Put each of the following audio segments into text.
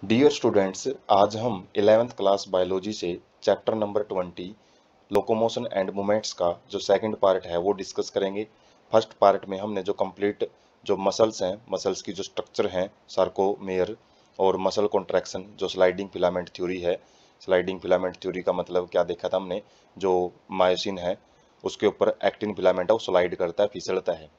Dear students, आज हम 11th class biology से chapter number 20 locomotion and movements का जो सेकंड पार्ट है वो डिस्कस करेंगे। फर्स्ट पार्ट में हमने जो कंप्लीट जो मसल्स हैं, मसल्स की जो स्ट्रक्चर हैं, सार्कोमेयर और मसल कॉन्ट्रैक्शन, जो स्लाइडिंग फिलामेंट थ्योरी है। स्लाइडिंग फिलामेंट थ्योरी का मतलब क्या देखा था हमने, जो मायोसिन है उसके ऊपर एक्टिन फिलामेंट है वो स्लाइड करता है, फिसलता है।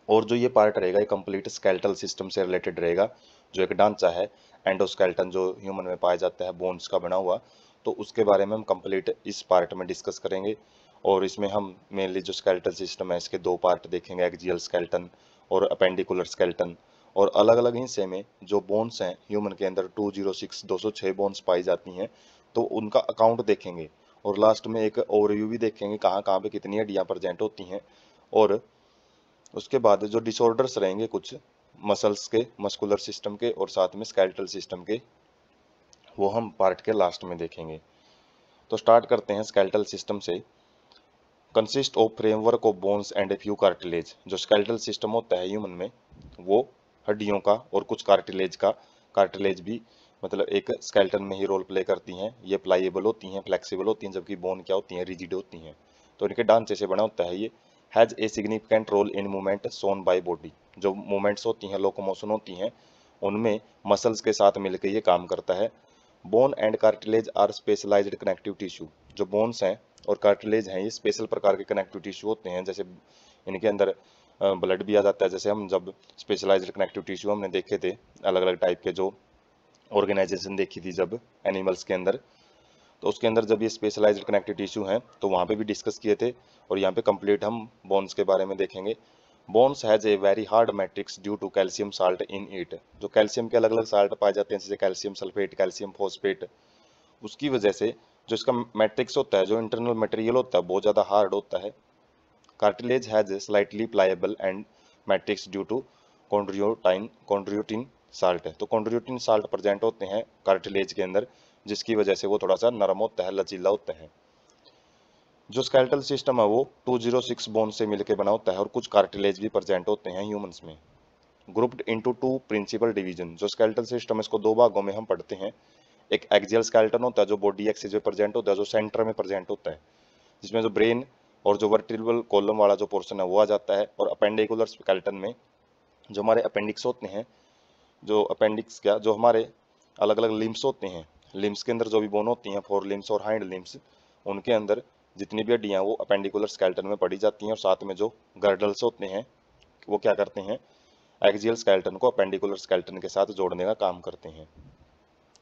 और जो ये पार्ट रहेगा ये कंप्लीट स्केलेटल सिस्टम से रिलेटेड रहेगा। जो एक ढांचा है एंडोस्केलेटन जो ह्यूमन में पाया जाता है बोन्स का बना हुआ, तो उसके बारे में हम कंप्लीट इस पार्ट में डिस्कस करेंगे। और इसमें हम मेनली जो स्केलेटल सिस्टम है इसके दो पार्ट देखेंगे, एक्सियल स्केलेटन और अपेंडिकुलर स्केलेटन। और अलग अलग हिस्से में जो बोन्स हैं ह्यूमन के अंदर 206 206 बोन्स पाई जाती हैं, तो उनका अकाउंट देखेंगे। और लास्ट में एक ओवरव्यू भी देखेंगे कहाँ कहाँ पे कितनी हड्डियाँ प्रेजेंट होती हैं। और उसके बाद जो डिसऑर्डर्स रहेंगे कुछ मसल्स के, मस्कुलर सिस्टम के और साथ में स्केलेटल सिस्टम के, वो हम पार्ट के लास्ट में देखेंगे। तो स्टार्ट करते हैं स्केलेटल सिस्टम से। Consist of framework of bones and a few cartilage. जो स्केलेटल सिस्टम होता है ह्यूमन में वो हड्डियों का और कुछ कार्टिलेज का, कार्टिलेज भी मतलब एक स्केलेटन में ही रोल प्ले करती हैं। ये प्लाइएबल होती हैं, फ्लेक्सिबल होती हैं, जबकि बोन क्या होती हैं, रिजिड होती हैं। तो इनके ढांचे से बना होता है ये। Has a significant role in movement shown by body. जो मूवमेंट्स होती हैं, लोकोमोशन होती हैं, उनमें मसल्स के साथ मिलकर ये काम करता है। Bone and cartilage are specialised connective tissue. जो बोन्स हैं और कार्टिलेज हैं ये स्पेशल प्रकार के कनेक्टिव टिश्यू होते हैं। जैसे इनके अंदर ब्लड भी आ जाता है। जैसे हम जब स्पेशलाइज्ड कनेक्टिव टिश्यू हमने देखे थे, अलग अलग टाइप के जो ऑर्गेनाइजेशन देखी थी जब एनिमल्स के अंदर, तो उसके अंदर जब ये स्पेशलाइज्ड कनेक्टिव टिश्यू हैं तो वहाँ पे भी डिस्कस किए थे। और यहाँ पे कंप्लीट हम बोन्स के बारे में देखेंगे। Bones has a very hard matrix due to calcium salt in it. जो कैल्शियम के अलग अलग साल्ट पाए जाते हैं, जैसे कैल्शियम सल्फेट, कैल्शियम फॉस्फेट, उसकी वजह से जो इसका मैट्रिक्स होता है, जो इंटरनल मटेरियल होता है, बहुत ज़्यादा हार्ड होता है। Cartilage has a slightly pliable and matrix due to chondroitin salt है। तो कॉन्ड्रियोटिन साल्ट प्रेजेंट होते हैं कार्टिलेज के अंदर, जिसकी वजह से वो थोड़ा सा नरम होता है, लचीला होता है। जो स्केलेटल सिस्टम है वो 206 बोन से मिलकर बना होता है और कुछ कार्टिलेज भी प्रेजेंट होते हैं ह्यूमंस में। Grouped into two principal division. जो स्केलेटल सिस्टम है इसको दो भागों में हम पढ़ते हैं। एक एक्सियल स्केलेटन होता है जो बॉडी एक्सिस में प्रेजेंट होता है, जो सेंटर में प्रेजेंट होता है, जिसमें जो ब्रेन और जो वर्टिब्रल कॉलम वाला जो पोर्शन है वो आ जाता है। और अपेंडिकुलर स्केलेटन में जो हमारे अपेंडिक्स होते हैं, जो अपेंडिक्स क्या, जो हमारे अलग अलग लिम्स होते हैं, लिम्स के अंदर जो भी बोन होती हैं, फोर लिम्स और हाइंड लिम्स, उनके अंदर जितनी भी हड्डियाँ वो अपेंडिकुलर स्केलेटन में पड़ी जाती हैं। और साथ में जो गर्डल्स होते हैं वो क्या करते हैं, एक्सियल स्केलेटन को अपेंडिकुलर स्केलेटन के साथ जोड़ने का काम करते हैं।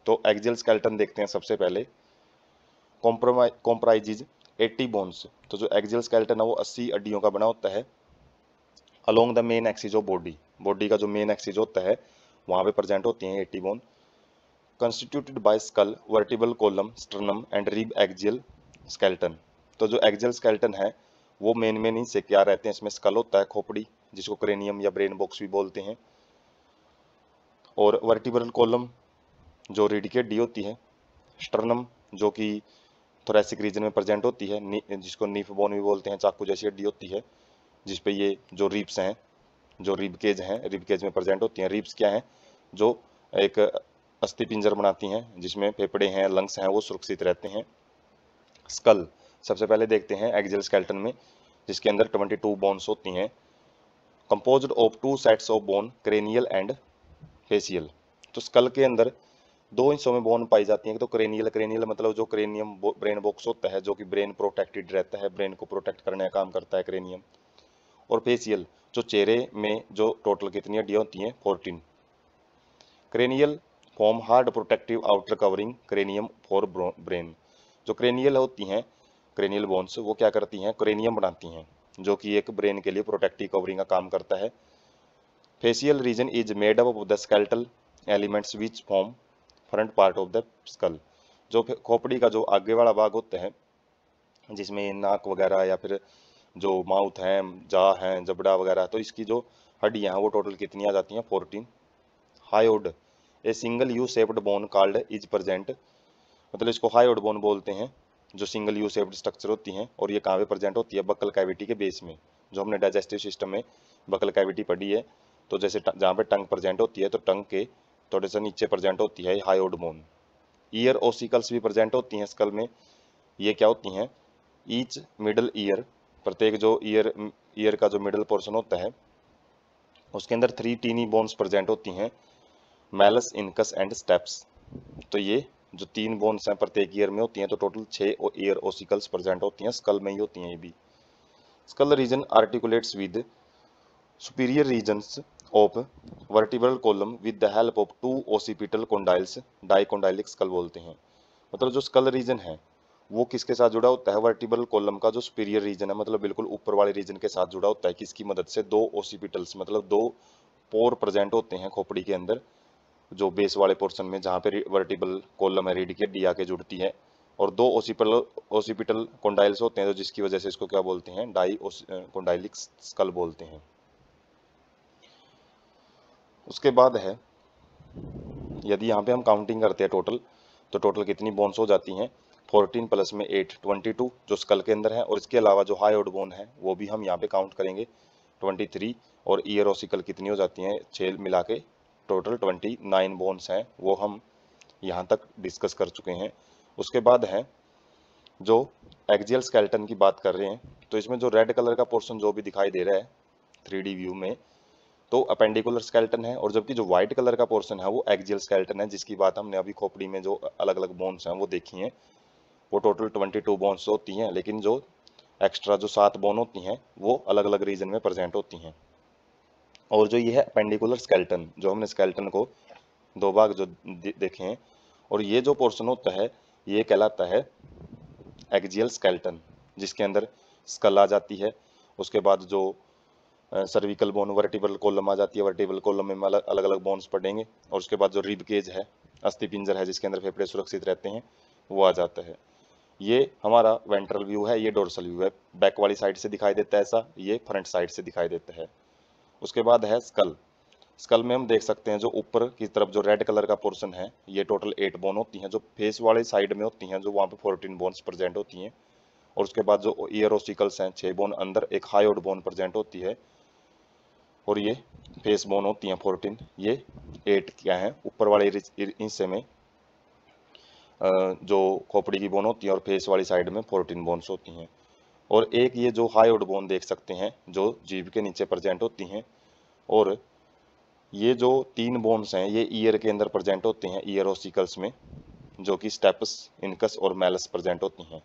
तो एक्सियल स्केलेटन देखते हैं सबसे पहले। Comprises 80 bones. तो जो एक्सियल स्केलेटन है वो 80 हड्डियों का बना होता है। Along the main axis of body, body का जो मेन एक्सिस होता है वहाँ पे प्रेजेंट होती हैं 80 bone. Constituted by skull, vertebral column, sternum and rib axial skeleton. तो जो एक्सियल स्केलेटन है वो मेन से क्या रहते हैं, इसमें स्कल होता है, खोपड़ी, जिसको क्रेनियम या ब्रेन बॉक्स भी बोलते हैं। और वर्टिब्रल कॉलम जो रीढ़ की हड्डी होती है। स्टर्नम जो कि थोरेसिक रीजन में प्रेजेंट होती है, जिसको नीफ बोन भी बोलते हैं, चाकू जैसी हड्डी होती है, जिसपे ये जो रिब्स हैं, जो रिब केज हैं, रिब केज में प्रेजेंट होती हैं। रिब्स क्या हैं, जो एक अस्थि पिंजर बनाती हैं, जिसमें फेफड़े हैं, लंग्स हैं, वो सुरक्षित रहते हैं। स्कल सबसे पहले देखते हैं एक्सियल स्केलेटन में, जिसके अंदर 22 बोन्स होती हैं। Composed of two sets of bone, cranial and facial. तो स्कल के अंदर दो हिस्सों में बोन पाई जाती हैं। तो क्रेनियल, क्रेनियल मतलब जो क्रेनियम ब्रेन बॉक्स होता है, जो कि ब्रेन प्रोटेक्टेड रहता है, ब्रेन को प्रोटेक्ट करने का काम करता है क्रेनियम। और फेसियल जो चेहरे में जो टोटल कितनी हड्डियाँ होती हैं, 14। Cranial form hard protective outer covering cranium for brain. जो क्रेनियल होती हैं, क्रेनियल बोन्स, वो क्या करती हैं, क्रेनियम बनाती हैं, जो कि एक ब्रेन के लिए प्रोटेक्टिव कवरिंग का काम करता है। Facial region is made up of the skeletal elements which form front part of the skull. जो खोपड़ी का जो आगे वाला भाग होता है, जिसमें नाक वगैरह या फिर जो माउथ है, जा है, जबड़ा वगैरह, तो इसकी जो हड्डियाँ हैं वो टोटल कितनी आ जाती हैं, 14। Hyoid a single U shaped bone called is present. मतलब इसको हायोड बोन बोलते हैं, जो सिंगल यू शेप्ड स्ट्रक्चर होती हैं। और ये कहाँ पे प्रेजेंट होती है, बक्कल कैविटी के बेस में। जो हमने डाइजेस्टिव सिस्टम में बक्कल कैविटी पढ़ी है, तो जैसे जहाँ पे टंग प्रेजेंट होती है, तो टंग के थोड़े से नीचे प्रेजेंट होती है हायोड बोन। ईयर ओसिकल्स भी प्रेजेंट होती हैं स्कल में। ये क्या होती हैं, ईच मिडल ईयर, प्रत्येक जो ईयर का जो मिडल पोर्शन होता है उसके अंदर 3 टीनी बोन्स प्रेजेंट होती हैं, मैलस, इनकस एंड स्टेप्स। तो ये जो 3 बोन्स हैं प्रत्येक ईयर में होती हैं, तो टोटल 6 ईयर ओसिकल्स प्रेजेंट होती हैं, स्कल में ही होती हैं ये भी। Skull region articulates with superior regions of vertebral column with the help of 2 occipital condyles, dicondylic skull बोलते हैं। मतलब जो स्कल रीजन है वो किसके साथ जुड़ा होता है, वर्टिब्रल कॉलम का जो सुपीरियर रीजन है, मतलब बिल्कुल ऊपर वाले रीजन के साथ जुड़ा होता है। किसकी मदद से, 2 ओसिपिटल्स, मतलब 2 पोर प्रेजेंट होते हैं खोपड़ी के अंदर, जो बेस वाले पोर्शन में जहाँ पे वर्टिब्रल कॉलम है, रीढ़ की हड्डी आके जुड़ती है, और 2 ओसिपिटल कॉन्डाइल्स होते हैं, तो जिसकी वजह से इसको क्या बोलते हैं, डाइकोंडाइलिक स्कल बोलते हैं। उसके बाद है, यदि यहाँ पे हम काउंटिंग करते हैं टोटल, तो टोटल कितनी बोन्स हो जाती हैं, 14 प्लस में 8 22 जो स्कल के अंदर है, और इसके अलावा जो हायोड बोन है वो भी हम यहाँ पे काउंट करेंगे 23, और ईयर ओसिकल कितनी हो जाती हैं, 6 मिला के टोटल 29 बोन्स हैं, वो हम यहाँ तक डिस्कस कर चुके हैं। उसके बाद है जो एक्सियल स्केलेटन की बात कर रहे हैं, तो इसमें जो रेड कलर का पोर्शन जो भी दिखाई दे रहा है 3D व्यू में, तो अपेंडिकुलर स्केलेटन है, और जबकि जो व्हाइट कलर का पोर्शन है वो एक्सियल स्केलेटन है, जिसकी बात हमने अभी खोपड़ी में जो अलग अलग बोन्स हैं वो देखी हैं, वो टोटल 22 बोन्स होती हैं, लेकिन जो एक्स्ट्रा जो 7 बोन होती हैं वो अलग अलग रीजन में प्रेजेंट होती हैं। और जो ये है अपेंडिकुलर स्केलेटन, जो हमने स्केलेटन को 2 भाग जो देखे हैं, और ये जो पोर्शन होता है ये कहलाता है एक्सियल स्केलेटन, जिसके अंदर स्कल आ जाती है। उसके बाद जो सर्विकल बोन, वर्टिब्रल कॉलम आ जाती है, वर्टिब्रल कॉलम में अलग अलग बोन्स पड़ेंगे, और उसके बाद जो रिब केज है, अस्थि पिंजर है जिसके अंदर फेफड़े सुरक्षित रहते हैं, वो आ जाता है। ये हमारा वेंट्रल व्यू है, ये डोर्सल व्यू है, बैक वाली साइड से दिखाई देता है ऐसा, ये फ्रंट साइड से दिखाई देता है। उसके बाद है स्कल। स्कल में हम देख सकते हैं जो ऊपर की तरफ जो रेड कलर का पोर्शन है, ये टोटल 8 बोन होती हैं, जो फेस वाले साइड में होती हैं, जो वहाँ पे 14 बोन्स प्रेजेंट होती हैं। और उसके बाद जो ईयर ओसिकल्स हैं 6 बोन, अंदर एक हायोड बोन प्रेजेंट होती है, और ये फेस बोन होती हैं 14। ये 8 क्या है, ऊपर वाले हिस्से में जो खोपड़ी की बोन होती है, और फेस वाली साइड में 14 बोन्स होती हैं। और एक ये जो हायोड बोन देख सकते हैं जो जीभ के नीचे प्रेजेंट होती हैं, और ये जो 3 बोन्स हैं ये ईयर के अंदर प्रेजेंट होते हैं, ईयर ओसिकल्स में, जो कि स्टेप्स, इनकस और मैलस प्रेजेंट होती हैं।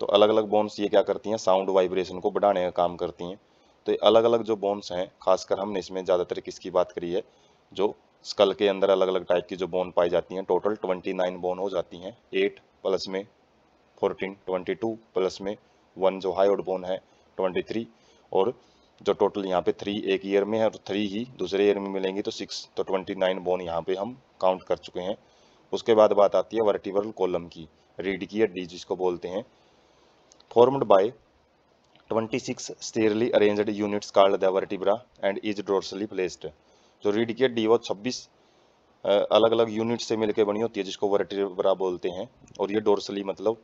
तो अलग अलग बोन्स ये क्या करती हैं, साउंड वाइब्रेशन को बढ़ाने का काम करती हैं। तो ये अलग अलग जो बोन्स हैं, खासकर हमने इसमें ज़्यादातर किसकी बात करी है, जो स्कल के अंदर अलग अलग टाइप की जो बोन पाई जाती हैं, टोटल 29 बोन हो जाती हैं, 8 प्लस में 14, 22 प्लस में 1 जो हायोड बोन है 23, और जो टोटल यहाँ पे 3 एक ईयर में है और 3 ही दूसरे ईयर में मिलेंगी, तो 6, तो 29 बोन यहाँ पे हम काउंट कर चुके हैं। उसके बाद बात आती है वर्टिब्रल कॉलम की, रीढ़ की हड्डी जिसको बोलते हैं, formed by 26 sterely arranged units called the vertebra and is dorsally placed। जो रीढ़ की हड्डी वो 26 अलग अलग यूनिट से मिलकर बनी होती है, जिसको वर्टिब्रा बोलते हैं, और ये डोर्सली मतलब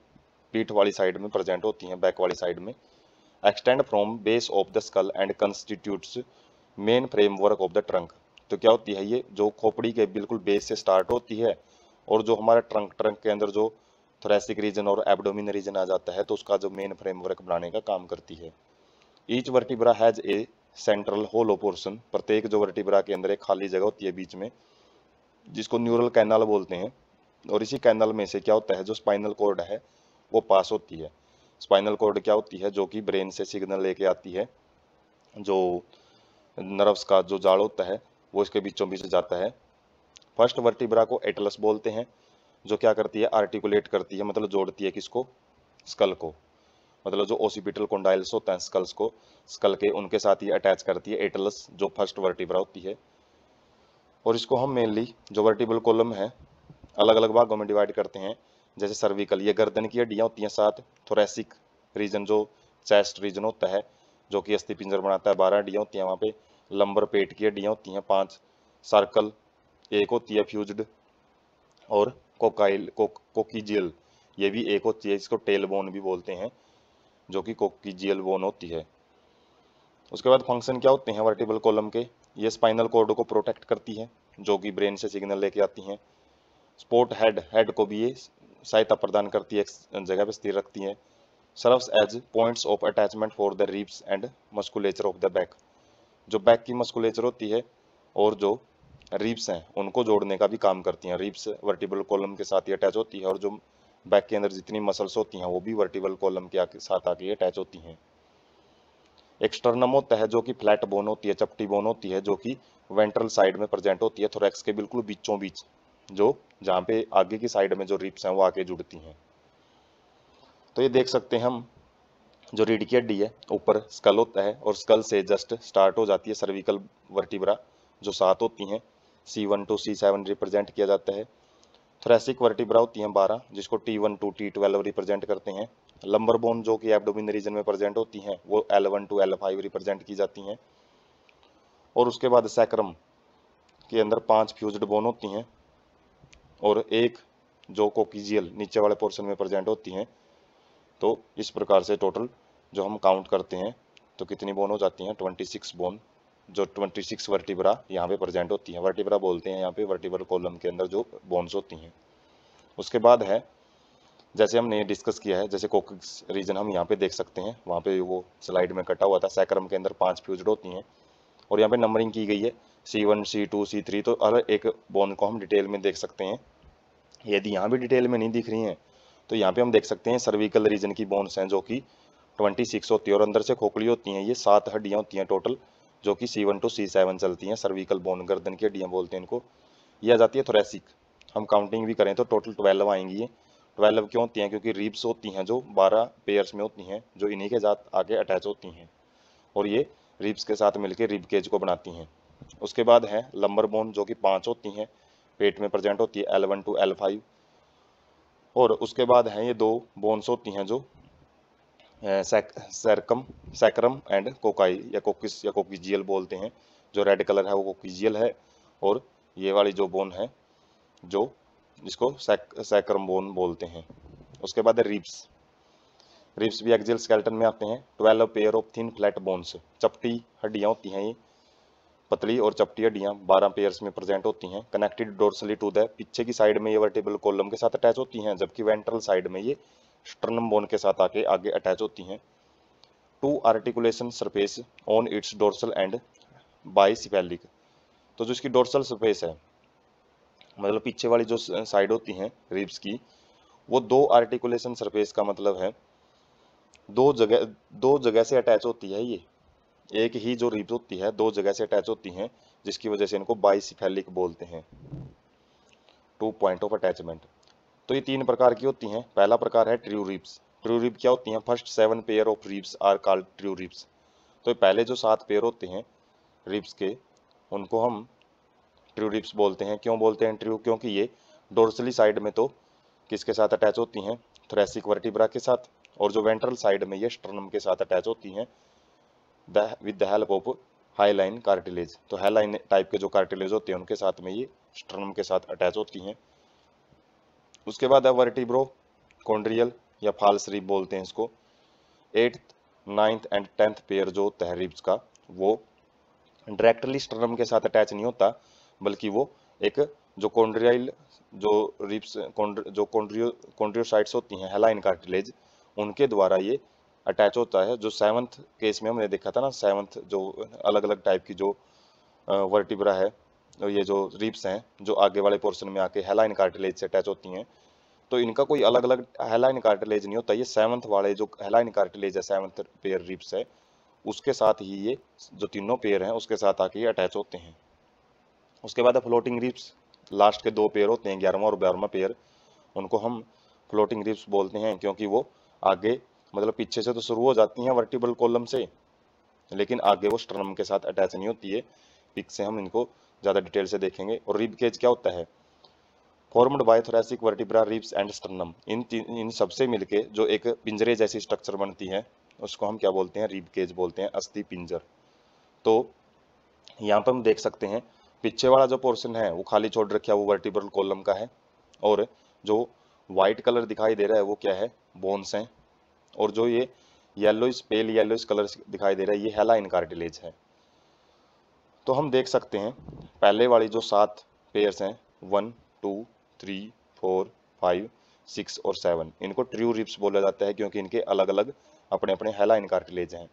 पीठ वाली साइड में प्रेजेंट होती हैं, बैक वाली साइड में, extend from base of the school and constitutes main framework of the trunk. तो क्या होती है, ये जो खोपड़ी के बिल्कुल बेस से स्टार्ट होती है, और जो हमारा ट्रंक के अंदर जो थोरेसिक रीजन और एब्डोमिन रीजन आ जाता है, तो उसका जो मेन फ्रेमवर्क बनाने का काम करती है। Each vertebra has a central hollow portion. प्रत्येक जो वर्टिब्रा के अंदर एक खाली जगह होती है बीच में, जिसको न्यूरल कैनाल बोलते हैं, और इसी कैनाल में से क्या होता है, जो स्पाइनल कॉर्ड है वो पास होती है। स्पाइनल कॉर्ड क्या होती है, जो कि ब्रेन से सिग्नल लेके आती है, जो नर्व्स का जो जाल होता है वो इसके बीचों बीच जाता है। फर्स्ट वर्टिब्रा को एटलस बोलते हैं, जो क्या करती है, आर्टिकुलेट करती है, मतलब जोड़ती है किसको, स्कल को, मतलब जो ओसिपिटल कॉन्डाइल्स होता है स्कल्स को, स्कल के उनके साथ ही अटैच करती है एटलस, जो फर्स्ट वर्टिब्रा होती है। और इसको हम मेनली जो वर्टिब्रल कॉलम है अलग अलग भागों में डिवाइड करते हैं, जैसे सर्विकल, ये गर्दन की हड्डियाँ होती हैं 7, थोरेसिक रीजन जो चेस्ट रीजन होता है, जो कि अस्थि पिंजर बनाता है, 12 हड्डियाँ होती हैं वहाँ पे, लंबर पेट की हड्डियाँ होती हैं 5, सर्कल एक होती है फ्यूज्ड, और कोकीजियल ये भी एक होती है, इसको टेल बोन भी बोलते हैं, जो कि कोकीजियल बोन होती है। उसके बाद फंक्शन क्या होते हैं वर्टिब्रल कॉलम के, ये स्पाइनल कॉर्ड को प्रोटेक्ट करती है, जो कि ब्रेन से सिग्नल लेके आती हैं। सपोर्ट हेड, हेड को भी ये सहायता प्रदान करती है, एक जगह पे स्थिर रखती है। Serves as points of attachment for the ribs and musculature of the back. जो बैक की मस्कुलेचर होती है और जो रिब्स हैं उनको जोड़ने का भी काम करती हैं। रिब्स वर्टिब्रल कॉलम के साथ ही अटैच होती है और जो बैक के अंदर जितनी मसल्स होती हैं वो भी वर्टिब्रल कॉलम के साथ आके अटैच होती हैं। एक स्टर्नम होता है जो कि फ्लैट बोन होती है, चपटी बोन होती है, जो कि वेंट्रल साइड में प्रेजेंट होती है, थोरैक्स के बिल्कुल बीचों बीच, जो जहाँ पे आगे की साइड में जो रिब्स हैं वो आके जुड़ती हैं। तो ये देख सकते हैं हम, जो रीढ़ की हड्डी है ऊपर स्कल होता है और स्कल से जस्ट स्टार्ट हो जाती है सर्विकल वर्टिब्रा जो 7 होती हैं, C1 to C7 रिप्रेजेंट किया जाता है। थोरैसिक वर्टिब्रा होती हैं 12, जिसको T1 to T12 रिप्रेजेंट करते हैं। लंबर बोन जो कि एब्डोमिन रीजन में प्रेजेंट होती हैं वो L1 to L5 रिप्रेजेंट की जाती हैं। और उसके बाद सैक्रम के अंदर 5 फ्यूज्ड बोन होती हैं और एक जो कोकिजियल नीचे वाले पोर्शन में प्रेजेंट होती हैं। तो इस प्रकार से टोटल जो हम काउंट करते हैं तो कितनी बोन हो जाती हैं, 26 बोन, जो 26 वर्टिब्रा यहाँ पे प्रेजेंट होती हैं। वर्टिब्रा बोलते हैं यहाँ पे वर्टिब्रल कॉलम के अंदर जो बोन्स होती हैं। उसके बाद है, जैसे हमने डिस्कस किया है, जैसे कोक्सिक्स रीजन हम यहाँ पे देख सकते हैं, वहाँ पे वो स्लाइड में कटा हुआ था, सैक्रम के अंदर 5 फ्यूज्ड होती हैं और यहाँ पे नंबरिंग की गई है C1 C2 C3। तो हर एक बोन को हम डिटेल में देख सकते हैं। यदि यहाँ भी डिटेल में नहीं दिख रही हैं तो यहाँ पे हम देख सकते हैं सर्विकल रीजन की बोन्स हैं जो कि 26 होती है और अंदर से खोखली होती हैं। ये 7 हड्डियाँ होती हैं टोटल, जो कि C1 to C7 चलती हैं। सर्विकल बोन, गर्दन की हड्डियाँ बोलते हैं इनको। ये आ जाती है थोरैसिक। हम काउंटिंग भी करें तो टोटल 12 आएंगी। ये 12 क्यों होती हैं, क्योंकि रिब्स होती हैं जो 12 पेयर्स में होती हैं, जो इन्हीं के साथ आके अटैच होती हैं और ये रिब्स के साथ मिलकर रिब केज को बनाती हैं। उसके बाद है लंबर बोन जो कि 5 होती हैं, पेट में प्रेजेंट होती है, L1 to L5। और उसके बाद हैं ये 2 बोन्स होती हैं जो सैक्रम एंड कोकाई या कोकिस या कोकिजियल बोलते हैं। जो रेड कलर है वो कोकिजियल है और ये वाली जो बोन है जो जिसको सैक्रम बोन बोलते हैं। उसके बाद है रिब्स। रिब्स भी एक्सियल स्केलेटन में आते हैं। 12 pair of thin flat bones, चपटी हड्डियाँ होती हैं, ये पतली और चपटी हड्डियाँ 12 पेयर्स में प्रेजेंट होती हैं। कनेक्टेड डोर्सली टू द, पीछे की साइड में ये वर्टिब्रल कॉलम के साथ अटैच होती हैं, जबकि वेंट्रल साइड में ये स्टर्नम बोन के साथ आके आगे अटैच होती हैं। 2 articulation surface on its dorsal end bicephalic. तो जो इसकी डोर्सल सरफेस है, मतलब पीछे वाली जो साइड होती हैं रिब्स की, वो 2 आर्टिकुलेशन सरफेस का मतलब है दो जगह से अटैच होती है। ये एक ही जो रिब्स होती है 2 जगह से अटैच होती हैं, जिसकी वजह से इनको बाइसिफेलिक बोलते हैं। 2 पॉइंट ऑफ अटैचमेंट। तो ये 3 प्रकार की होती हैं। पहला प्रकार है ट्रू रिब्स। ट्रू रिब क्या होती हैं? First 7 pair of ribs are called true ribs. तो पहले जो 7 पेयर होते हैं रिब्स के, उनको हम ट्रू रिब्स बोलते हैं। क्यों बोलते हैं ट्रू? क्योंकि ये डोर्सली साइड में तो किसके साथ अटैच होती हैं? थोरैसिक वर्टिब्रा के साथ, और जो वेंट्रल साइड में ये स्टर्नम के साथ अटैच होती हैं with the help of highline cartilage. तो हाईलाइन टाइप के जो कार्टिलेज होते हैं उनके साथ में ये स्टर्नम के साथ अटैच होती हैं। उसके बाद है वर्टिब्रो कॉन्ड्रियल या फाल्स रिब बोलते हैं इसको। 8th, 9th and 10th pair जो होता है रिब्स का, वो डायरेक्टली स्टर्नम के साथ अटैच नहीं होता, बल्कि वो एक जो कॉन्ड्रियल जो रिब्स जो कॉन्ड्रियोसाइट्स होती हैं, हेलाइन कार्टिलेज, उनके द्वारा ये अटैच होता है। जो 7th केस में हमने देखा था ना, 7th जो अलग अलग टाइप की जो वर्टिब्रा है, ये जो रिब्स हैं जो आगे वाले पोर्शन में आके हेलाइन कार्टिलेज से अटैच होती हैं, तो इनका कोई अलग अलग हेलाइन कार्टिलेज नहीं होता। ये 7th वाले जो हेलाइन कार्टिलेज है, 7th पेयर रिब्स है, उसके साथ ही ये जो तीनों पेयर हैं उसके साथ आके ये अटैच होते हैं। उसके बाद है फ्लोटिंग रिब्स। लास्ट के 2 पेयर होते हैं, 11वां और 12वां पेयर, उनको हम फ्लोटिंग रिब्स बोलते हैं, क्योंकि वो आगे मतलब पीछे से तो शुरू हो जाती हैं वर्टिब्रल कॉलम से, लेकिन आगे वो स्टर्नम के साथ अटैच नहीं होती है। पिक से हम इनको ज़्यादा डिटेल से देखेंगे। और रिब केज क्या होता है? Formed by thoracic vertebra, ribs and sternum. इन सबसे मिलके जो एक पिंजरे जैसी स्ट्रक्चर बनती है उसको हम क्या बोलते हैं? रिब केज बोलते हैं, अस्थि पिंजर। तो यहाँ पर हम देख सकते हैं पीछे वाला जो पोर्शन है वो खाली छोड़ रखा है, वो वर्टिब्रल कॉलम का है, और जो व्हाइट कलर दिखाई दे रहा है वो क्या है? बोन्स हैं। और जो ये पेल येलोइश कलर दिखाई दे रहा है ये हेलाइन कार्टिलेज है। तो हम देख सकते हैं पहले वाली जो 7 पेयर्स हैं 1 2 3 4 5 6 और 7, इनको ट्रू रिब्स बोला जाता है क्योंकि इनके अलग अलग अपने अपने हेलाइन कार्टिलेज हैं।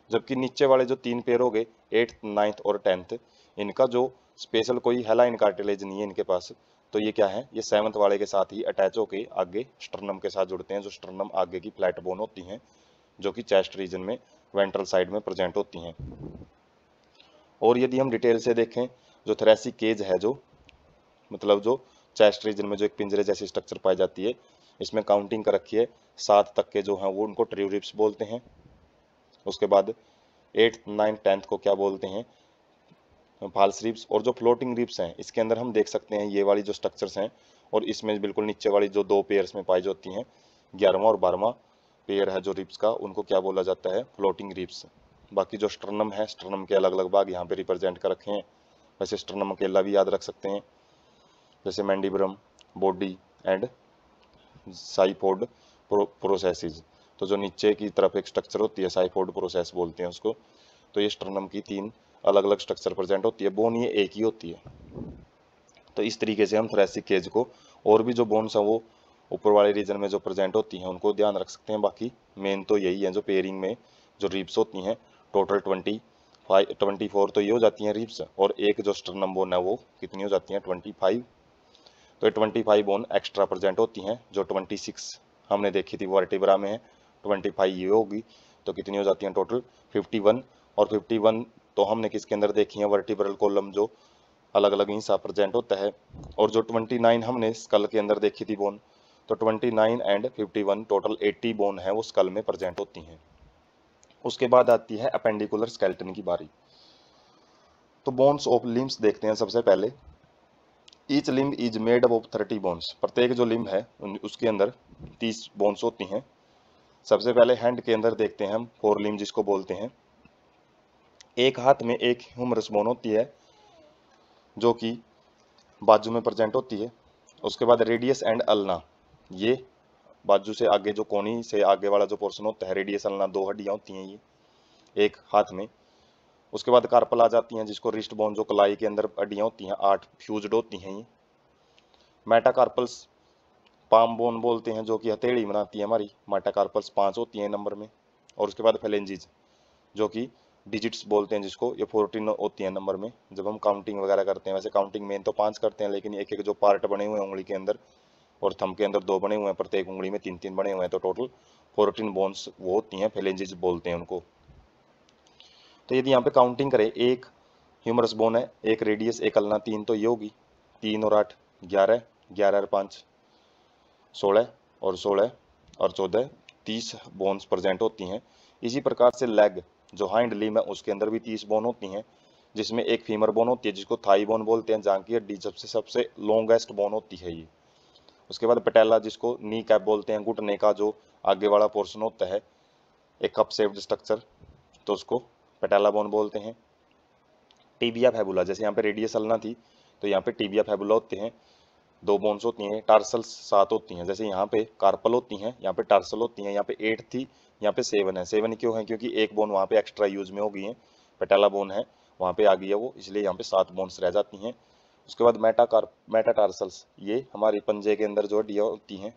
जबकि नीचे वाले जो 3 पेयर हो गए 8th 9th और 10th, इनका जो स्पेशल कोई हेलाइन कार्टिलेज नहीं है इनके पास, तो ये क्या है, ये 7th वाले के साथ ही अटैच होकर आगे स्टर्नम के साथ जुड़ते हैं, जो स्टर्नम आगे की फ्लैट बोन होती हैं जो कि चेस्ट रीजन में वेंट्रल साइड में प्रेजेंट होती हैं। और यदि हम डिटेल से देखें, जो थोरेसिक केज है, जो मतलब जो चेस्ट रीजन में जो एक पिंजरे जैसी स्ट्रक्चर पाई जाती है, इसमें काउंटिंग कर रखी है 7 तक के जो हैं वो उनको ट्रू रिब्स बोलते हैं। उसके बाद 8th 9th 10th को क्या बोलते हैं, फाल्स रिब्स। और जो फ्लोटिंग रिब्स हैं इसके अंदर हम देख सकते हैं ये वाली जो स्ट्रक्चर्स हैं, और इसमें बिल्कुल नीचे वाली जो 2 पेयर्स में पाई जाती हैं 11वां और 12वां पेयर है जो रिब्स का, उनको क्या बोला जाता है, फ्लोटिंग रिब्स। बाकी जो स्टर्नम है, स्टर्नम के अलग अलग भाग यहाँ पे रिप्रेजेंट कर रखे हैं। वैसे स्टर्नम अकेला भी याद रख सकते हैं, जैसे मैंडिब्रम, बॉडी एंड साइफोड प्रोसेसिस। तो जो नीचे की तरफ एक स्ट्रक्चर होती है साइफोड प्रोसेस बोलते हैं उसको, तो ये स्टर्नम की 3 अलग अलग स्ट्रक्चर प्रेजेंट होती है, बोन ये एक ही होती है। तो इस तरीके से हम थोरेसिक केज को और भी जो बोन्स हैं वो ऊपर वाले रीजन में जो प्रेजेंट होती हैं उनको ध्यान रख सकते हैं। बाकी मेन तो यही है, जो पेयरिंग में जो रिब्स होती हैं टोटल 24 तो ये हो जाती हैं रिब्स, और एक जो स्टर्नम बोन है वो कितनी हो जाती हैं 25। तो ये 25 बोन एक्स्ट्रा प्रेजेंट होती हैं, जो 26 हमने देखी थी वर्टिब्रा में है, 25 ये होगी, तो कितनी हो जाती हैं टोटल 51। और 51 तो हमने किसके अंदर देखी है, वर्टिब्रल कॉलम जो अलग अलग हिस्सा प्रेजेंट होता है। और जो 29 हमने स्कल के अंदर देखी थी बोन, तो 29 एंड 51 टोटल 80 बोन है वो स्कल में प्रेजेंट होती हैं। उसके बाद आती है अपेंडिकुलर स्केलेटन की बारी। तो बोन्स ऑफ लिम्स देखते हैं सबसे पहले। Each limb is made up of 30 bones, प्रत्येक जो लिम्ब है उसके अंदर 30 बोन्स होती हैं। सबसे पहले हैंड के अंदर देखते हैं हम 4 लिम्ब जिसको बोलते हैं। एक हाथ में एक ह्यूमरस बोन होती है जो कि बाजू में प्रेजेंट होती है। उसके बाद रेडियस एंड अल्ना, ये बाजू से आगे जो कोनी से आगे वाला जो पोर्शन होता है, रेडियस अल्ना 2 हड्डियां होती हैं ये एक हाथ में। उसके बाद कार्पल आ जाती हैं जिसको रिस्ट बोन, जो कलाई के अंदर हड्डियां होती हैं 8 फ्यूज्ड होती हैं ये। मेटाकार्पल्स पाम बोन बोलते हैं जो कि हथेली बनाती है हमारी, मेटाकार्पल्स 5 होती हैं नंबर में। और उसके बाद फेलेंजिज जो कि डिजिट्स बोलते हैं जिसको, ये 14 होती है नंबर में जब हम काउंटिंग वगैरह करते हैं। वैसे काउंटिंग मेन तो 5 करते हैं, लेकिन एक एक जो पार्ट बने हुए हैं उंगली के अंदर और थंब के अंदर 2 बने हुए हैं, प्रत्येक उंगली में 3 बने हुए हैं, तो टोटल 14 बोन्स वो होती हैं, फेलेंजिज बोलते हैं उनको। तो यदि यहाँ पे काउंटिंग करें, एक ह्यूमरस बोन है, एक रेडियस, एक अल्ना, 3, तो ये होगी 3 और 8 11, 11 और 5 16, और 16 और 14 30 बोन्स प्रेजेंट होती हैं। इसी प्रकार से लेग जो हाइंड लिम्ब है उसके अंदर भी 30 बोन होती हैं, जिसमें एक फीमर बोन होती है जिसको थाई बोन बोलते हैं, जहाँ की हड्डी सबसे सबसे लॉन्गेस्ट बोन होती है ये। उसके बाद पटेला जिसको नी कैप बोलते हैं, घुटने का जो आगे वाला पोर्शन होता है, एक कप शेप्ड स्ट्रक्चर, तो उसको पटेला बोन बोलते हैं। टीबिया फैबुला, जैसे यहाँ पे रेडियस अल्ना थी तो यहाँ पे टीबिया फैबुला होते हैं, 2 बोन्स होती हैं। टार्सल्स 7 होती हैं, जैसे यहाँ पे कार्पल होती हैं, यहाँ पे टार्सल होती हैं। यहाँ पे 8 थी, यहाँ पे 7 है। 7 क्यों है, क्योंकि एक बोन वहाँ पे एक्स्ट्रा यूज में हो गई है, पेटाला बोन है वहाँ पे आ गई है वो, इसलिए यहाँ पे 7 बोन्स रह जाती हैं। उसके बाद मेटाटार्सल्स, ये हमारी पंजे के अंदर जो हड्डियाँ होती हैं,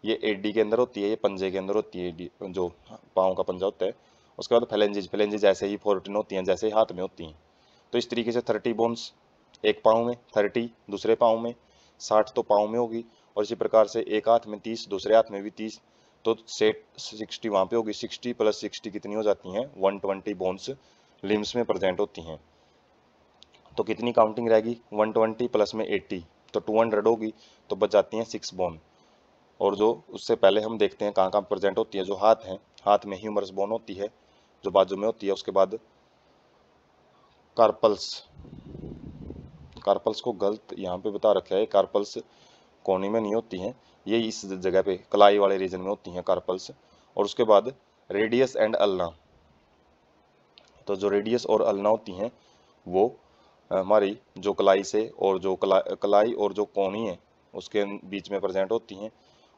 ये एडी के अंदर होती है, ये पंजे के अंदर होती है, जो पाँव का पंजा होता है। उसके बाद फेलेंजिज ऐसे ही 14 होती हैं जैसे हाथ में होती हैं। तो इस तरीके से 30 बोन्स एक पाँव में, 30 दूसरे पाँव में, 60 तो पाँव में होगी, और इसी प्रकार से एक हाथ में 30, दूसरे हाथ में भी 30, तो सेट 60 वहाँ पे होगी। 60 + 60 कितनी हो जाती हैं, 120 बोन्स लिम्स में प्रेजेंट होती हैं। तो कितनी काउंटिंग रहेगी, 120 प्लस में 80, तो 200 होगी, तो बच जाती हैं 6 बोन। और जो उससे पहले हम देखते हैं कहाँ कहाँ प्रेजेंट होती है, जो हाथ है, हाथ में ह्यूमरस बोन होती है जो बाजू में होती है। उसके बाद कार्पल्स को गलत यहाँ पे बता रखा है, कार्पल्स कोनी में नहीं होती हैं, ये इस जगह पे कलाई वाले रीजन में होती हैं कार्पल्स। और उसके बाद रेडियस एंड अल्ना, तो जो रेडियस और अल्ना होती हैं वो हमारी जो कलाई से और जो कलाई और जो कोनी है उसके बीच में प्रेजेंट होती हैं।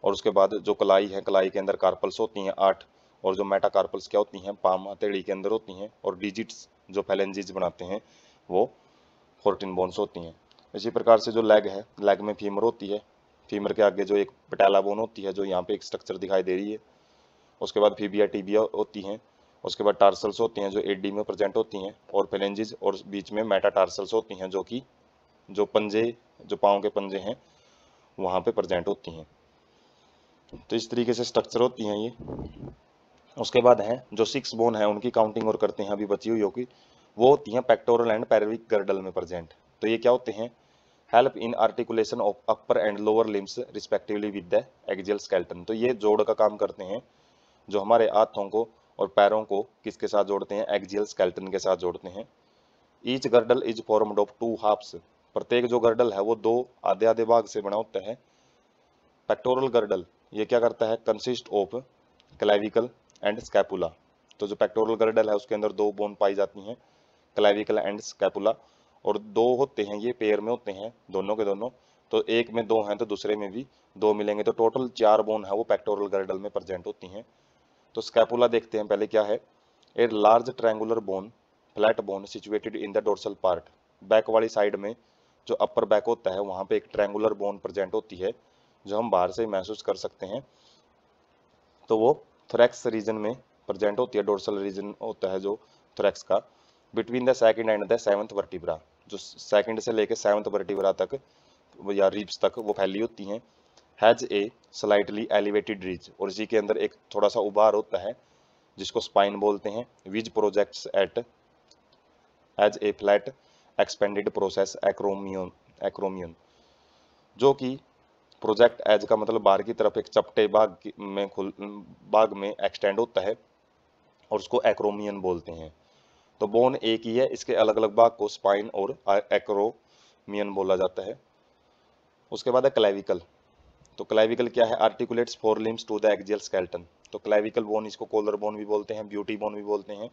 और उसके बाद जो कलाई है, कलाई के अंदर कार्पल्स होती हैं 8, और जो मेटाकार्पल्स क्या होती हैं, पाम हथेली के अंदर होती हैं। और डिजिट्स जो फेलेंजीज बनाते हैं वो 14 बोन्स होती हैं। इसी प्रकार से जो लेग है, लेग में फीमर होती है, फीमर के आगे जो एक पटेला बोन होती है जो यहाँ पे एक स्ट्रक्चर दिखाई दे रही है। उसके बाद फीबिया टिबिया होती हैं। उसके बाद टार्सल्स होती हैं जो एडी में प्रेजेंट होती हैं, और फेलेंजिस, और बीच में मेटाटार्सल्स होती हैं जो कि जो पंजे, जो पाँव के पंजे हैं वहाँ पे प्रेजेंट होती हैं। तो इस तरीके से स्ट्रक्चर होती हैं ये। उसके बाद है जो 6 बोन है उनकी काउंटिंग और करते हैं अभी बची हुई होगी, वो होती हैं पेक्टोरल एंड पेल्विक गर्डल में प्रेजेंट। तो ये क्या होते हैं? Help in articulation of upper and lower limbs respectively with the axial skeleton. तो ये जोड़ का काम करते हैं, जो हमारे हाथों को और पैरों को किसके साथ जोड़ते हैं? एक्सियल स्केलेटन के साथ जोड़ते हैं। Each girdle is formed of 2 halves. प्रत्येक जो गर्डल है वो 2 आधे आधे भाग से बना होता है। पेक्टोरल गर्डल ये क्या करता है? Consist of clavicle and scapula. तो जो पेक्टोरल गर्डल है उसके अंदर 2 बोन पाई जाती हैं, क्लेविकल एंड स्कैपुला, और 2 होते हैं, ये पेयर में होते हैं दोनों के दोनों। तो एक में 2 हैं तो दूसरे में भी 2 मिलेंगे, तो टोटल 4 बोन है वो पेक्टोरल गर्डल में प्रेजेंट होती हैं। तो स्कैपुला देखते हैं पहले क्या है। A large triangular bone, flat bone situated in the dorsal part. Back वाली साइड में जो अपर बैक होता है वहाँ पे एक ट्रायंगुलर बोन प्रेजेंट होती है जो हम बाहर से महसूस कर सकते हैं। तो वो थोरैक्स रीजन में प्रेजेंट होती है, डोर्सल रीजन होता है जो थोरैक्स का। Between the second and the 7th vertebra, जो सेकंड से लेकर 7th वर्टिब्रा तक या रिब्स तक वो फैली होती हैं। Has a slightly elevated ridge, और इसी के अंदर एक थोड़ा सा उभार होता है जिसको स्पाइन बोलते हैं। Which projects at as a flat expanded process acromion, जो कि प्रोजेक्ट एज का मतलब बाहर की तरफ एक चपटे भाग में एक्सटेंड होता है, और उसको एक्रोमियन बोलते हैं। तो बोन एक ही है, इसके अलग अलग भाग को स्पाइन और एक्रोमियन बोला जाता है। उसके बाद है क्लेविकल। तो क्लेविकल क्या है? Articulates 4 limbs to the axial skeleton. तो क्लेविकल बोन, इसको कॉलर बोन भी बोलते हैं, ब्यूटी बोन भी बोलते हैं।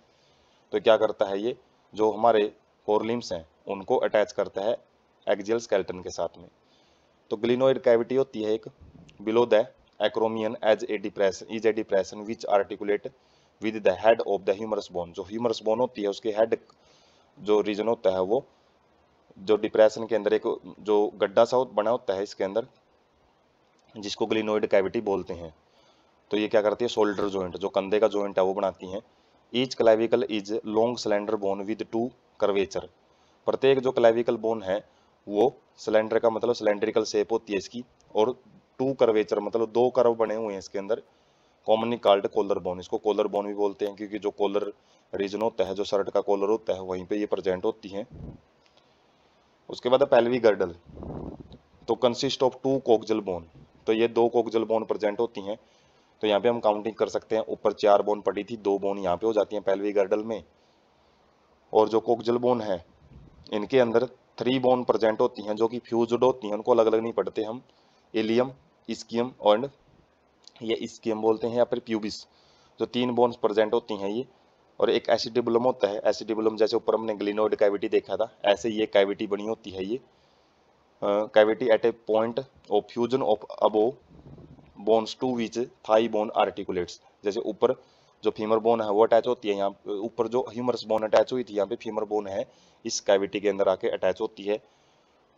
तो क्या करता है ये? जो हमारे 4 लिम्स हैं उनको अटैच करता है एक्सियल स्केलेटन के साथ में। तो ग्लिनोइड कैविटी होती है एक below the acromion edge a depression which articulate with the head of the humerus bone. जो ह्यूमरस बोन होती है उसके हेड जो रीजन होता है वो जो डिप्रेशन के अंदर एक जो गड्ढा सा बना होता है इसके अंदर, जिसको ग्लिनोइड कैविटी बोलते हैं। तो ये क्या करती है? शोल्डर जॉइंट, जो कंधे का जॉइंट है वो बनाती हैं। Each clavicle is long slender bone with 2 curvature. प्रत्येक जो क्लेविकल बोन है वो सिलेंडर का मतलब सिलेंड्रिकल शेप होती है इसकी, और 2 कर्वेचर मतलब 2 कर्व बने हुए हैं इसके अंदर। कॉमनली कॉल्ड कॉलर बोन, इसको कॉलर बोन भी बोलते हैं क्योंकि जो कॉलर रीजन होता है, जो शर्ट का कॉलर होता है, वहीं पे ये प्रेजेंट होती हैं। उसके बाद पेल्विक गर्डल, तो कंसिस्ट ऑफ 2 कोक्जल बोन। तो ये 2 कोक्जल बोन प्रेजेंट होती हैं। तो यहाँ पे हम काउंटिंग कर सकते हैं, ऊपर 4 बोन पड़ी थी, 2 बोन यहाँ पे हो जाती हैं पेल्विक गर्डल में। और जो कोक्जल बोन है इनके अंदर 3 बोन प्रेजेंट होती हैं जो कि फ्यूज्ड होती हैं, उनको अलग अलग नहीं पढ़ते हम। इलियम, इस्कियम और ये इस्कियम बोलते हैं या फिर प्यूबिस। जो 3 बोन्स प्रेजेंट होती हैं ये, और एक एसिडिबुलम होता है। एसिडिबुलम जैसे ऊपर हमने ग्लिनोइड कैविटी देखा था, ऐसे ये कैविटी बनी होती है ये cavity at a point of fusion of above bones to which thigh bone articulates. जैसे ऊपर जो फीमर बोन है वो अटैच होती है, यहाँ ऊपर जो ह्यूमरस बोन अटैच हुई थी यहाँ पे फीमर बोन है इस कैविटी के अंदर आके अटैच होती है।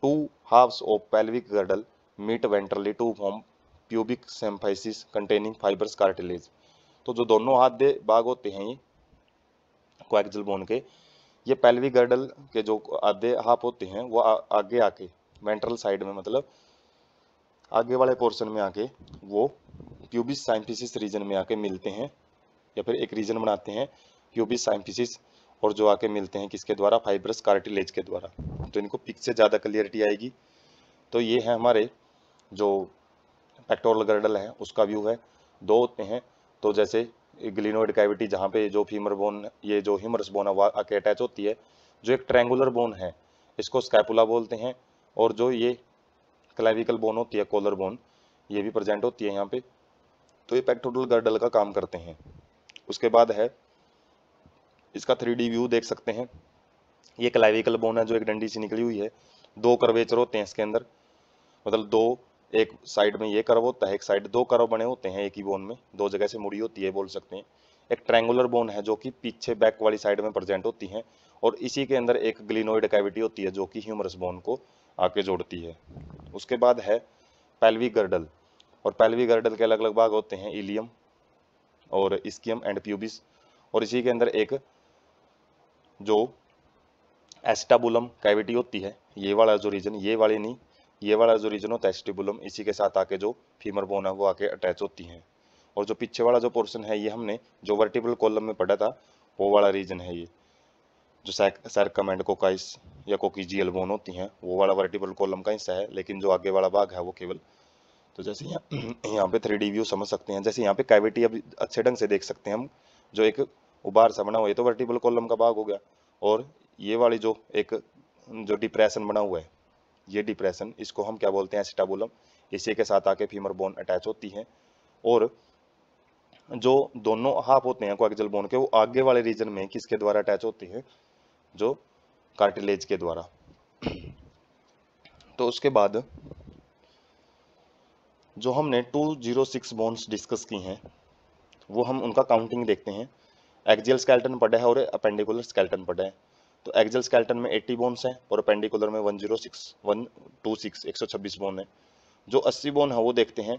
2 halves of pelvic girdle meet ventrally to form pubic symphysis containing fibres cartilage. तो जो दोनों आधे भाग होते हैं ये कोएक्सियल बोन के, ये पेल्विक गर्डल के जो आधे हाफ होते हैं वो आगे आके वेंट्रल साइड में मतलब आगे वाले पोर्शन में आके वो प्यूबिस साइम्फिसिस रीजन में आके मिलते हैं, या फिर एक रीजन बनाते हैं प्यूबिस साइम्फिसिस, और जो आके मिलते हैं किसके द्वारा? फाइब्रस कार्टिलेज के द्वारा। तो इनको पिक से ज़्यादा क्लियरिटी आएगी। तो ये है हमारे जो पेक्टोरल गर्डल है उसका व्यू है। 2 होते हैं, तो जैसे ग्लिनोइड कैविटी जहाँ पे जो फीमर बोन, ये जो ह्यूमरस बोन है आके अटैच होती है। जो एक ट्रायंगुलर बोन है इसको स्कैपुला बोलते हैं, और जो ये क्लेविकल बोन होती है, कॉलर बोन, ये भी प्रेजेंट होती है यहाँ पे। तो ये पेक्टोरल गर्डल का काम करते हैं। उसके बाद है इसका 3D व्यू देख सकते हैं। ये क्लेविकल बोन है जो एक डंडी से निकली हुई है। 2 कर्वेचर होते हैं इसके अंदर, मतलब 2, एक साइड में ये कर्व होता है, एक साइड 2 कर्व बने होते हैं एक ही बोन में, 2 जगह से मुड़ी होती है बोल सकते हैं। एक ट्रायंगुलर बोन है जो कि पीछे बैक वाली साइड में प्रेजेंट होती है, और इसी के अंदर एक ग्लिनोइड कैविटी होती है जो कि ह्यूमरस बोन को आके जोड़ती है। उसके बाद है पेल्विक गर्डल, और पेल्विक गर्डल के अलग अलग भाग होते हैं, इलियम और इस्कियम एंड प्यूबिस। और इसी के अंदर एक जो एस्टाबुलम कैविटी होती है, ये वाला जो रीजन, ये वाली नहीं, ये वाला जो रीजन होता है एस्टिबुलम, इसी के साथ आके जो फीमर बोन है वो आके अटैच होती हैं। और जो पीछे वाला जो पोर्शन है ये हमने जो वर्टिब्रल कॉलम में पढ़ा था वो वाला रीजन है, ये जो सैरकम एंड कोकाइस या कोकीजियल बोन होती हैं वो वाला वर्टिब्रल कॉलम का हिस्सा है, लेकिन जो आगे वाला भाग है वो केवल, तो जैसे यहाँ पे 3D व्यू समझ सकते हैं, जैसे यहाँ पे कैविटी अब अच्छे ढंग से देख सकते हैं हम, जो एक उबार सा बना हुआ है तो वर्टिब्रल कॉलम का भाग हो गया। और ये वाली जो एक जो डिप्रेशन बना हुआ है, ये डिप्रेशन, इसको हम क्या बोलते हैं, एसिटाबुलम। इसी के साथ आके फीमर बोन अटैच होती है। और जो दोनों हाफ होते हैं कोएक्सियल बोन के, वो आगे वाले रीजन में किसके द्वारा अटैच होती है, जो कार्टिलेज के द्वारा। तो उसके बाद जो हमने 206 बोन्स डिस्कस की हैं वो हम उनका काउंटिंग देखते हैं। एक्सियल स्केलेटन पड़ा है और अपेंडिकुलर स्केलेटन पड़ा है। तो एक्सियल स्केलेटन में 80 बोन्स हैं और अपेंडिकुलर में 126 बोन है। जो 80 बोन है वो देखते हैं।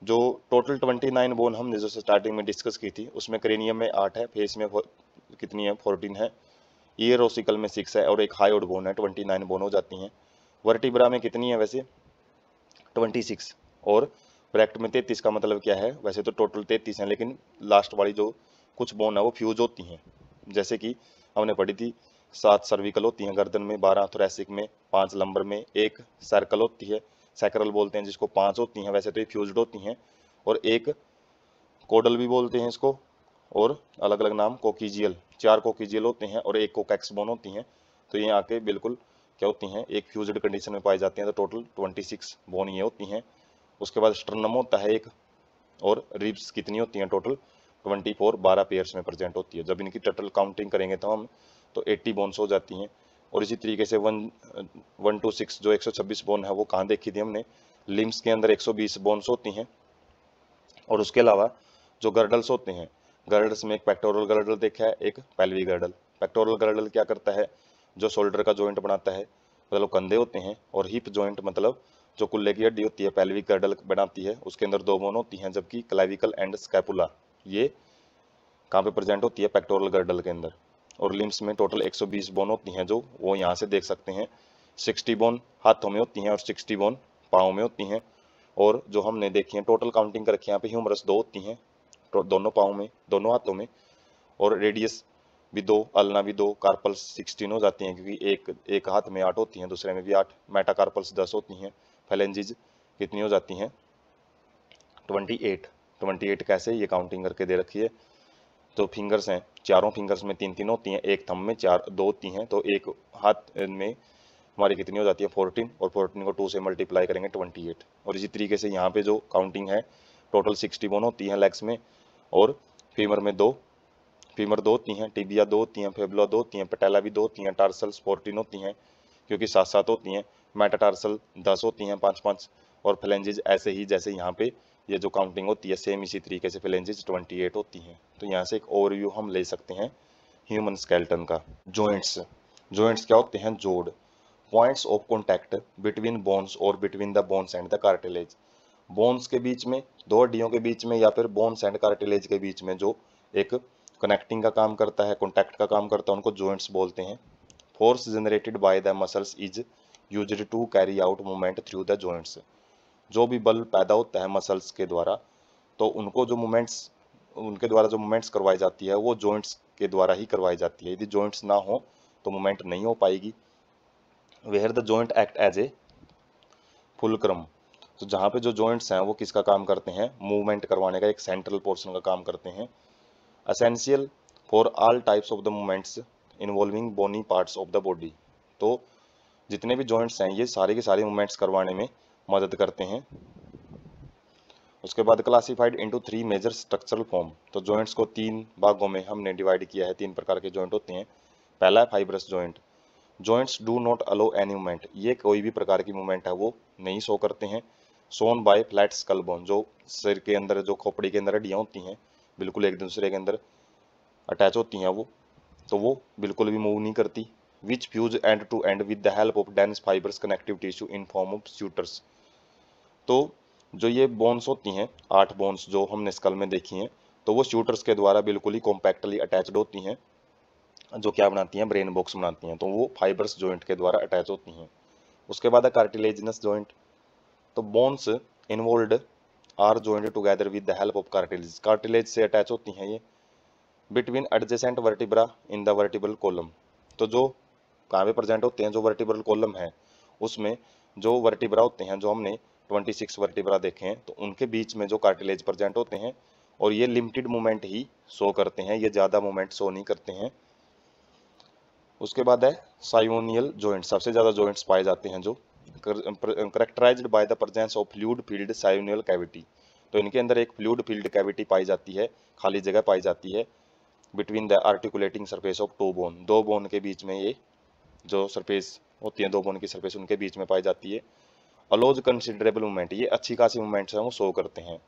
जो टोटल 29 बोन हमने जो स्टार्टिंग में डिस्कस की थी उसमें क्रेनियम में 8 है, फेस में कितनी है, 14 है, ईयर ओसिकल में 6 है और एक हायोड बोन है, 29 बोन हो जाती हैं। वर्टिब्रा में कितनी है वैसे, 26, और ब्रैक्ट में 33 का मतलब क्या है, वैसे तो टोटल 33 है, लेकिन लास्ट वाली जो कुछ बोन है वो फ्यूज होती हैं। जैसे कि हमने पढ़ी थी 7 सर्विकल होती हैं गर्दन में, 12 थोरेसिक में, 5 लंबर में, एक सर्कल होती है, सैक्रल बोलते हैं जिसको, 5 होती हैं, वैसे तो ये फ्यूज्ड होती हैं, और एक कोडल भी बोलते हैं इसको, और अलग अलग नाम कोकीजियल, 4 कोकीजियल होते हैं और एक कोकैक्स बोन होती हैं। तो ये आके बिल्कुल क्या होती हैं, एक फ्यूज्ड कंडीशन में पाई जाती हैं। तो टोटल 26 बोन ये होती हैं। उसके बाद स्टर्नम होता है एक, और रिब्स कितनी होती हैं, टोटल 24, 12 पेयर्स में प्रेजेंट होती है। जब इनकी टोटल काउंटिंग करेंगे तो हम तो 80 बोन्स हो जाती हैं। और इसी तरीके से 126 जो 126 बोन है वो कहाँ देखी थी हमने, लिम्स के अंदर 120 बोन्स होती हैं। और उसके अलावा जो गर्डल्स होते हैं, गर्डल्स में एक पेक्टोरल गर्डल देखा है, एक पेल्विक गर्डल। पेक्टोरल गर्डल क्या करता है, जो शोल्डर का जॉइंट बनाता है, मतलब कंधे होते हैं, और हिप जॉइंट मतलब जो कुल्ले की हड्डी होती है पेल्विक गर्डल बनाती है, उसके अंदर 2 बोन होती हैं, जबकि क्लाविकल एंड स्कैपुला ये कहाँ पे प्रेजेंट होती है, पेक्टोरल गर्डल के अंदर। और लिम्स में टोटल 120 बोन होती हैं, जो वो यहाँ से देख सकते हैं। 60 बोन हाथों में होती हैं और 60 बोन पाँव में होती हैं। और जो हमने देखी है टोटल काउंटिंग कर रखी है यहाँ पे, ह्यूमरस 2 होती हैं दोनों पाँव में, दोनों हाथों में, और रेडियस भी 2, अल्ना भी 2, कार्पल्स 16 हो जाती हैं, क्योंकि एक हाथ में 8 होती हैं, दूसरे में भी 8, मेटाकार्पल्स 10 होती हैं। फेलेंजिज कितनी हो जाती हैं, 28 कैसे, ये काउंटिंग करके दे रखी है। तो फिंगर्स हैं, चारों फिंगर्स में 3 3 होती हैं, एक थंब में 2 होती हैं, तो एक हाथ में हमारी कितनी हो जाती है, 14, और 14 को 2 से मल्टीप्लाई करेंगे 28। और इसी तरीके से यहाँ पे जो काउंटिंग है टोटल 60 बोन होती हैं लेग्स में, और फीमर में 2, फीमर 2 होती हैं, टिबिया 2 होती हैं, फेबुला 2 होती हैं, पटेला भी 2 होती हैं, टार्सल्स 14 होती हैं क्योंकि 7 होती हैं, मेटाटार्सल 10 होती हैं, 5 और फ्लेंजेज ऐसे ही जैसे यहाँ पे ये जो काउंटिंग होती है सेम इसी तरीके से फ्लेंजेज 28 होती हैं। तो यहाँ से एक ओवरव्यू हम ले सकते हैं ह्यूमन स्केलेटन का। जॉइंट्स क्या होते हैं, जोड़, points of contact between bones और between the bones and the cartilage. Bones के बीच में, 2 हड्डियों के बीच में, या फिर बोन्स एंड कार्टिलेज के बीच में जो एक कनेक्टिंग का काम करता है, कॉन्टैक्ट का काम करता है, उनको जॉइंट्स बोलते हैं। Force generated by the muscles is used to carry out movement through the joints. जो भी बल पैदा होता है मसल्स के द्वारा, तो उनको जो मूवमेंट्स, उनके द्वारा जो मूवमेंट्स करवाई जाती है वो जॉइंट्स के द्वारा ही करवाई जाती है। यदि जॉइंट्स ना हो तो मूवमेंट नहीं हो पाएगी। Where the joint act as a fulcrum, तो जहाँ पे जो जॉइंट्स हैं वो किसका काम करते हैं, मूवमेंट करवाने का एक सेंट्रल पोर्शन का काम करते हैं। Essential for all types of the movements involving bony parts of the body. तो जितने भी जॉइंट्स हैं ये सारे के सारे मूवमेंट्स करवाने में मदद करते हैं। उसके बाद classified into 3 major structural form, तो जॉइंट्स को 3 भागों में हमने डिवाइड किया है। 3 प्रकार के जॉइंट होते हैं। पहला है fibrous joint. Joints do not allow any movement, ये कोई भी प्रकार की मूवमेंट है वो नहीं शो करते हैं। सोन बाय फ्लैट स्कल बोन, जो सिर के अंदर, जो खोपड़ी के अंदर हड्डियाँ होती हैं बिल्कुल एक दूसरे के अंदर अटैच होती हैं, वो तो वो बिल्कुल भी मूव नहीं करती। Which fuse end to end with the help of dense fibres connective tissue in form of sutures. तो जो ये बोन्स होती हैं, 8 बोन्स जो हमने स्कल में देखी हैं, तो वो शूटर्स के द्वारा बिल्कुल ही कॉम्पैक्टली अटैच्ड होती हैं, जो क्या बनाती हैं, ब्रेन बॉक्स बनाती हैं। तो वो फाइबर्स जॉइंट के द्वारा अटैच होती हैं। उसके बाद है कार्टिलेजिनस जॉइंट। तो bones involve are joint together with the help of cartilage. Cartilage से अटैच होती हैं ये between adjacent vertebra in the vertebral column. तो जो कहाँ पे प्रेजेंट होते हैं, जो वर्टिब्रल कॉलम है उसमें जो वर्टिब्रा होते हैं, जो हमने 26 वर्टिब्रा देखे हैं, तो उनके बीच में जो कार्टिलेज प्रेजेंट होते हैं, और ये लिमिटेड मूवमेंट ही शो करते हैं, ये ज़्यादा मूवमेंट शो नहीं करते हैं। उसके बाद है साइनोवियल जॉइंट। सबसे ज़्यादा जॉइंट्स पाए जाते हैं जो characterised by the presence of fluid field synovial cavity. तो इनके अंदर एक फ्लूइड फील्ड कैविटी पाई जाती है, खाली जगह पाई जाती है between the articulating surface of two bone. दो बोन के बीच में ये जो सरफेस होती है, दो बोन की सरफेस उनके बीच में पाई जाती है। अलोज कंसिडरेबल मूवमेंट, ये अच्छी खासी मूवमेंट्स हैं वो शो करते हैं।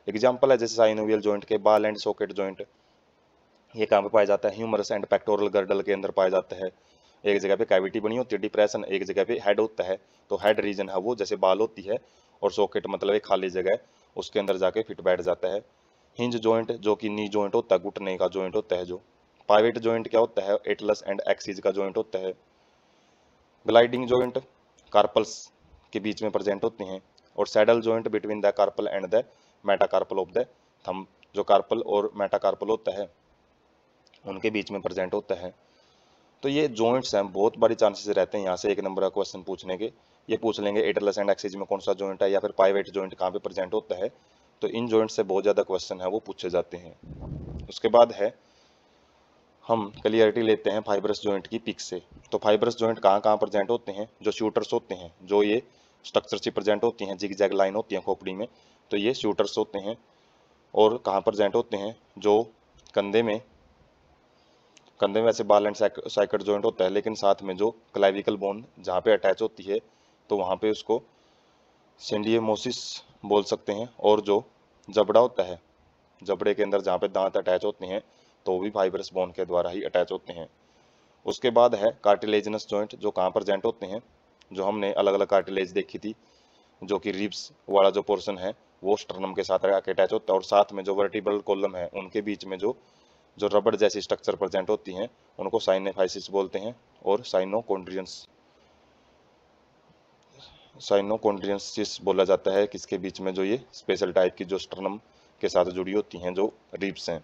एग्जाम्पल है जैसे साइनोवियल जॉइंट के बाल एंड सॉकेट जॉइंट, ये कहाँ पे पाया जाता है, ह्यूमरस एंड पेक्टोरल गर्डल के अंदर पाया जाता है। एक जगह पे कैविटी बनी होती है डिप्रेशन, एक जगह पे हेड होता है। तो हेड रीजन है वो जैसे बाल होती है, और सॉकेट मतलब एक खाली जगह, उसके अंदर जाके फिट बैठ जाता है। हिंज जॉइंट जो कि नी जॉइंट होता है, घुटने का जॉइंट होता है। जो पाइवेट जॉइंट क्या होता है, एटलस एंड एक्सिस का जॉइंट होता है। ग्लाइडिंग जॉइंट कार्पल्स के बीच में प्रेजेंट होते हैं। और saddle joint between the carpal and the metacarpal of the thumb, जो कार्पल और मेटाकार्पल होता है उनके बीच में प्रेजेंट होता है। तो ये जॉइंट्स हैं, बहुत बड़ी चांसेस रहते हैं यहाँ से एक नंबर का क्वेश्चन पूछने के। ये पूछ लेंगे एटलस एंड एक्सिस में कौन सा जॉइंट है, या फिर पाइवेट जॉइंट कहाँ पे प्रेजेंट होता है। तो इन जॉइंट से बहुत ज़्यादा क्वेश्चन है वो पूछे जाते हैं। उसके बाद है हम क्लियरिटी लेते हैं फाइब्रस जॉइंट की पिक से। तो फाइब्रस जॉइंट कहाँ कहाँ प्रेजेंट होते हैं, जो शूटर्स होते हैं, जो ये स्ट्रक्चर से प्रेजेंट होती हैं, जिग जैग लाइन होती है खोपड़ी में, तो ये शूटर्स होते हैं। और कहाँ प्रेजेंट होते हैं, जो कंधे में वैसे बाल एंड साइकड जॉइंट होता है, लेकिन साथ में जो क्लाविकल बोन जहाँ पे अटैच होती है, तो वहाँ पे उसको सेंडियोमोसिस बोल सकते हैं। और जो जबड़ा होता है, जबड़े के अंदर जहाँ पे दांत अटैच होते हैं, तो वो भी फाइब्रस बोन के द्वारा ही अटैच होते हैं। उसके बाद है कार्टिलेजिनस जॉइंट, जो कहाँ प्रेजेंट होते हैं, जो हमने अलग अलग कार्टिलेज देखी थी, जो कि रिब्स वाला जो पोर्शन है वो स्टर्नम के साथ आके अटैच होता है। और साथ में जो वर्टिब्रल कॉलम है उनके बीच में जो जो रबड़ जैसी स्ट्रक्चर प्रेजेंट होती हैं, उनको साइनेफाइसिस बोलते हैं। और साइनोकॉन्ड्रियंसिस बोला जाता है किसके बीच में, जो ये स्पेशल टाइप की जो स्टर्नम के साथ जुड़ी होती हैं जो रिब्स हैं।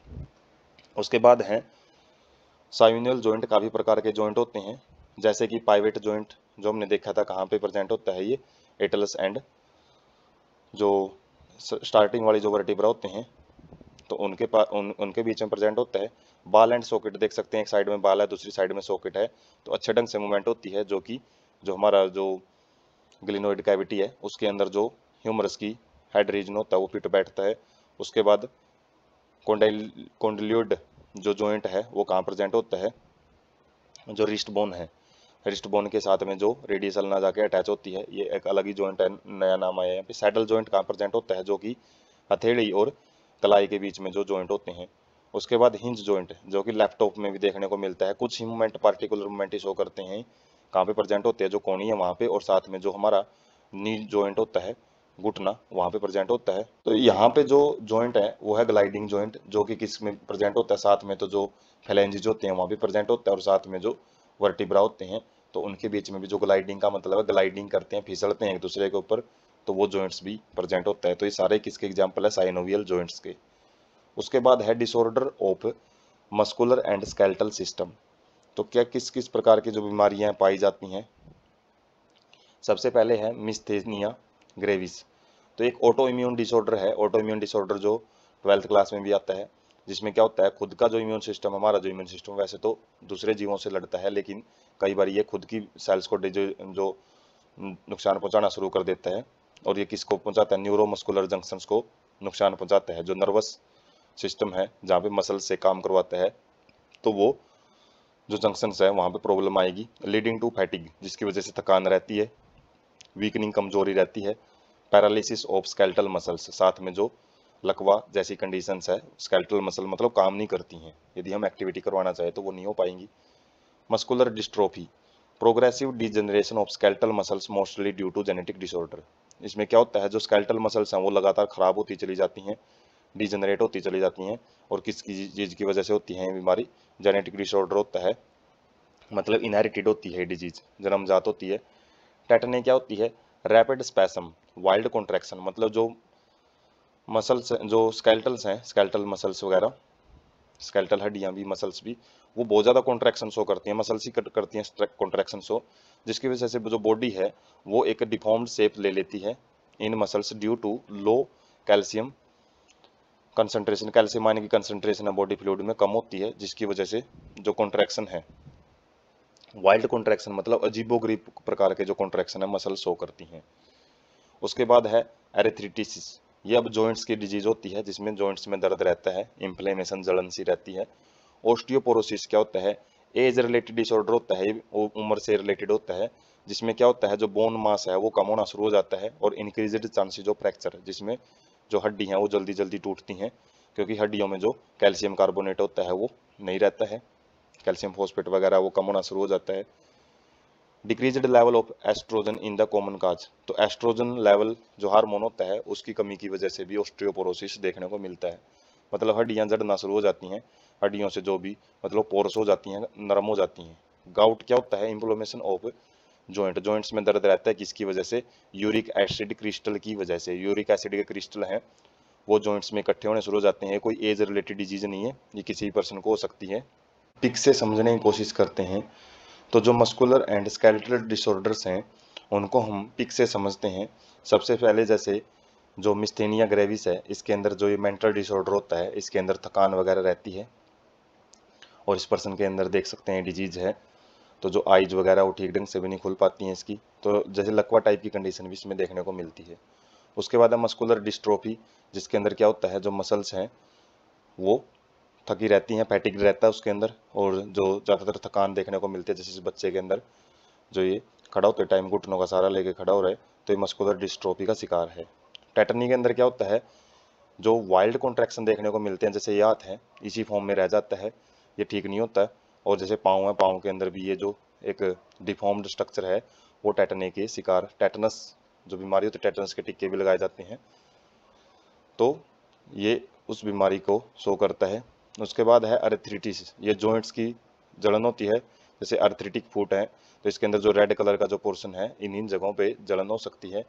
उसके बाद है साइनोवियल जॉइंट, काफ़ी प्रकार के जॉइंट होते हैं, जैसे कि पाइवेट जॉइंट जो हमने देखा था कहाँ पे प्रेजेंट होता है, ये एटलस एंड जो स्टार्टिंग वाली जो वर्टिब्रा होते हैं, तो उनके बीच में प्रेजेंट होता है। बाल एंड सॉकेट देख सकते हैं, एक साइड में बाल है, दूसरी साइड में सॉकेट है, तो अच्छे ढंग से मूवमेंट होती है, जो कि जो हमारा जो ग्लिनोइड कैविटी है उसके अंदर जो ह्यूमरस की हेड रीजन होता है वो फिट बैठता है। उसके बाद कॉन्डिल्यूड जो जॉइंट है वो कहाँ प्रेजेंट होता है, जो रिस्ट बोन है, रिस्ट बोन के साथ में जो रेडियसल ना जाके अटैच होती है, ये एक अलग ही जॉइंट है, नया नाम आया है यहाँ पे। सैडल जॉइंट कहाँ प्रेजेंट होता है, जो कि हथेली और कलाई के बीच में जो जॉइंट होते हैं। उसके बाद हिंज जॉइंट, जो कि लैपटॉप में भी देखने को मिलता है, कुछ ही मूवमेंट पार्टिकुलर मूवमेंट ही शो करते हैं, कहाँ पे प्रेजेंट होते हैं, जो कोनी है वहाँ पे, और साथ में जो हमारा नी जॉइंट होता है, घुटना, वहाँ पे प्रेजेंट होता है। तो यहाँ पे जो जॉइंट है वो है ग्लाइडिंग जॉइंट, जो कि किस में प्रेजेंट होता है, साथ में तो जो फेलेंजेस होते हैं वहाँ भी प्रेजेंट होता है, और साथ में जो वर्टिब्रा होते हैं, तो उनके बीच में भी जो ग्लाइडिंग का मतलब है, ग्लाइडिंग करते हैं, फिसलते हैं एक दूसरे के ऊपर, तो वो जॉइंट्स भी प्रेजेंट होता है। तो ये सारे किसके एग्जाम्पल है, साइनोवियल जॉइंट्स के। उसके बाद है disorder of muscular and skeletal system. तो क्या किस किस प्रकार की जो बीमारियां पाई जाती हैं, सबसे पहले है मिस्थेनिया ग्रेविस। तो एक ऑटो इम्यून डिसऑर्डर है, ऑटो इम्यून डिसऑर्डर जो 12th क्लास में भी आता है, जिसमें क्या होता है, खुद का जो इम्यून सिस्टम, हमारा जो इम्यून सिस्टम वैसे तो दूसरे जीवों से लड़ता है, लेकिन कई बार ये खुद की सेल्स को जो नुकसान पहुंचाना शुरू कर देता है। और ये किसको पहुंचाता है, न्यूरोमस्कुलर जंक्शंस को नुकसान पहुंचाता है, जो नर्वस सिस्टम है जहाँ पे मसल से काम करवाता है, तो वो जो जंक्शंस है वहाँ पे प्रॉब्लम आएगी। लीडिंग टू फैटिग, जिसकी वजह से थकान रहती है, वीकनिंग कमजोरी रहती है, पैरालिसिस ऑफ स्केलेटल मसल्स, साथ में जो लकवा जैसी कंडीशंस है, स्केलेटल मसल मतलब काम नहीं करती हैं, यदि हम एक्टिविटी करवाना चाहे तो वो नहीं हो पाएंगी। Muscular dystrophy, progressive degeneration of skeletal muscles mostly due to genetic disorder. इसमें क्या होता है, जो स्केलेटल मसल्स हैं वो लगातार खराब होती चली जाती हैं, डिजेनरेट होती चली जाती हैं, और किस चीज़ की वजह से होती है ये बीमारी, जेनेटिक डिसऑर्डर होता है, मतलब इनहेरिटेड होती है डिजीज, जन्मजात होती है। टेटनी क्या होती है, रैपिड स्पैसम, वाइल्ड कॉन्ट्रैक्शन, मतलब जो मसल्स जो स्केलेटल्स हैं, स्केलेटल मसल्स वगैरह, स्केलेटल हड्डियां भी मसल्स भी, वो बहुत ज़्यादा कॉन्ट्रैक्शन शो करती हैं, मसल्स ही करती हैं कॉन्ट्रैक्शन शो, जिसकी वजह से जो बॉडी है वो एक डिफॉर्म्ड शेप ले लेती है in muscles due to low calcium concentration. Calcium ion की कंसंट्रेशन है बॉडी फ्लूइड में कम होती है, जिसकी वजह से जो कॉन्ट्रैक्शन है, वाइल्ड कॉन्ट्रैक्शन मतलब अजीबोगरीब प्रकार के जो कॉन्ट्रैक्शन है मसल शो करती हैं। उसके बाद है एरिथ्रिटिस, ये अब जॉइंट्स की डिजीज होती है जिसमें जॉइंट्स में दर्द रहता है, इन्फ्लेमेशन जलन सी रहती है। ओस्टियोपोरोसिस क्या होता है, एज रिलेटेड डिसऑर्डर होता है, वो उम्र से रिलेटेड होता है, जिसमें क्या होता है जो बोन मास है वो कम होना शुरू हो जाता है, और इंक्रीज्ड चांसेज ऑफ फ्रैक्चर, जिसमें जो हड्डी हैं वो जल्दी जल्दी टूटती हैं, क्योंकि हड्डियों में जो कैल्शियम कार्बोनेट होता है वो नहीं रहता है, कैल्शियम फॉस्फेट वगैरह वो कम होना शुरू हो जाता है। Decreased level of oestrogen in the common cause, तो एस्ट्रोजन लेवल जो हार्मोन होता है उसकी कमी की वजह से भी ऑस्टियोपोरोसिस देखने को मिलता है, मतलब हड्डियां जड़ना शुरू हो जाती हैं, हड्डियों से जो भी मतलब पोरस हो जाती हैं, नरम हो जाती हैं। गाउट क्या होता है, इन्फ्लेमेशन ऑफ जॉइंट, जॉइंट्स में दर्द रहता है किसकी वजह से, यूरिक एसिड क्रिस्टल की वजह से, यूरिक एसिड के क्रिस्टल हैं वो जॉइंट्स में इकट्ठे होने शुरू हो जाते हैं। कोई एज रिलेटेड डिजीज नहीं है, ये किसी पर्सन को हो सकती है। पिक से समझने की कोशिश करते हैं, तो जो मस्कुलर एंड स्केलेटल डिसऑर्डर्स हैं उनको हम पिक से समझते हैं। सबसे पहले जैसे जो मिस्थेनिया ग्रेविस है, इसके अंदर जो ये मेंटल डिसऑर्डर होता है, इसके अंदर थकान वगैरह रहती है, और इस पर्सन के अंदर देख सकते हैं डिजीज है, तो जो आइज वगैरह वो ठीक ढंग से भी नहीं खुल पाती हैं इसकी, तो जैसे लकवा टाइप की कंडीशन भी इसमें देखने को मिलती है। उसके बाद है मस्कुलर डिस्ट्रोफी, जिसके अंदर क्या होता है जो मसल्स हैं वो थकी रहती हैं, फैटिग रहता है उसके अंदर, और जो ज़्यादातर थकान देखने को मिलती है, जैसे इस बच्चे के अंदर जो ये खड़ा होते टाइम घुटनों का सहारा लेके खड़ा हो रहा है, तो ये मस्कुलर डिस्ट्रोफी का शिकार है। टेटनी के अंदर क्या होता है, जो वाइल्ड कॉन्ट्रैक्शन देखने को मिलते हैं, जैसे ये हाथ है इसी फॉर्म में रह जाता है, ये ठीक नहीं होता है, और जैसे पाँव है, पाँव के अंदर भी ये जो एक डिफॉर्म्ड स्ट्रक्चर है वो टेटनी के शिकार, टेटनस जो बीमारी होती है, टेटनस के टिक्के भी लगाए जाते हैं, तो ये उस बीमारी को शो करता है। उसके बाद है अर्थरिटिस, ये जॉइंट्स की जलन होती है, जैसे अर्थरिटिक फुट है, तो इसके अंदर जो रेड कलर का जो पोर्शन है इन जगहों पे जलन हो सकती है।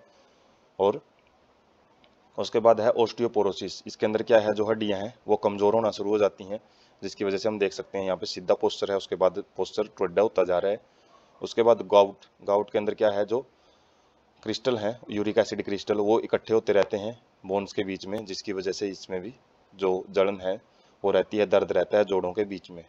और उसके बाद है ओस्टियोपोरोसिस, इसके अंदर क्या है जो हड्डियां हैं वो कमजोर होना शुरू हो जाती हैं, जिसकी वजह से हम देख सकते हैं यहाँ पे सीधा पोस्चर है, उसके बाद पोस्चर टेढ़ा होता जा रहा है। उसके बाद गाउट, गाउट के अंदर क्या है जो क्रिस्टल हैं, यूरिक एसिड क्रिस्टल, वो इकट्ठे होते रहते हैं बोन्स के बीच में, जिसकी वजह से इसमें भी जो जलन है वो रहती है, दर्द रहता है जोड़ों के बीच में।